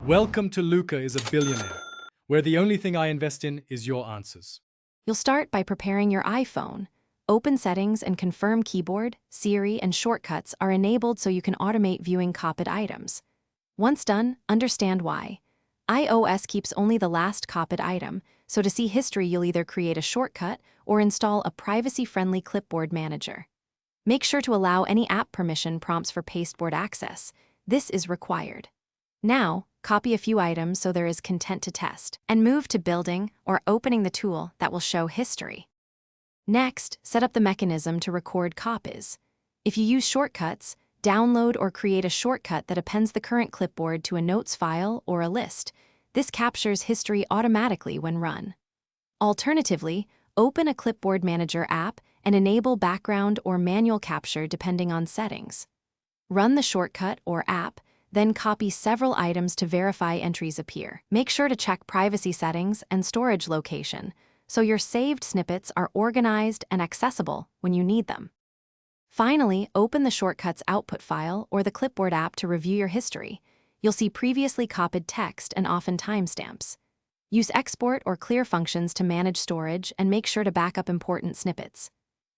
Welcome to Luca is a Billionaire, where the only thing I invest in is your answers. You'll start by preparing your iPhone. Open Settings and confirm Keyboard, Siri, and shortcuts are enabled so you can automate viewing copied items. Once done, understand why. iOS keeps only the last copied item, so to see history you'll either create a shortcut or install a privacy-friendly Clipboard manager. Make sure to allow any app permission prompts for pasteboard access. This is required. Now, copy a few items so there is content to test, and move to building or opening the tool that will show history. Next, set up the mechanism to record copies. If you use shortcuts, download or create a shortcut that appends the current clipboard to a notes file or a list. This captures history automatically when run. Alternatively, open a Clipboard Manager app and enable background or manual capture depending on settings. Run the shortcut or app, then copy several items to verify entries appear. Make sure to check privacy settings and storage location, so your saved snippets are organized and accessible when you need them. Finally, open the shortcuts output file or the Clipboard app to review your history. You'll see previously copied text and often timestamps. Use export or clear functions to manage storage and make sure to back up important snippets.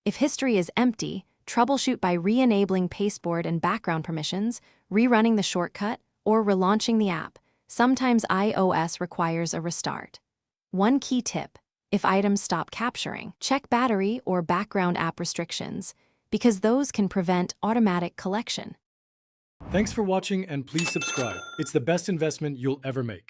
If history is empty, troubleshoot by re-enabling pasteboard and background permissions, rerunning the shortcut, or relaunching the app. Sometimes iOS requires a restart. One key tip: if items stop capturing, check battery or background app restrictions, because those can prevent automatic collection. Thanks for watching and please subscribe. It's the best investment you'll ever make.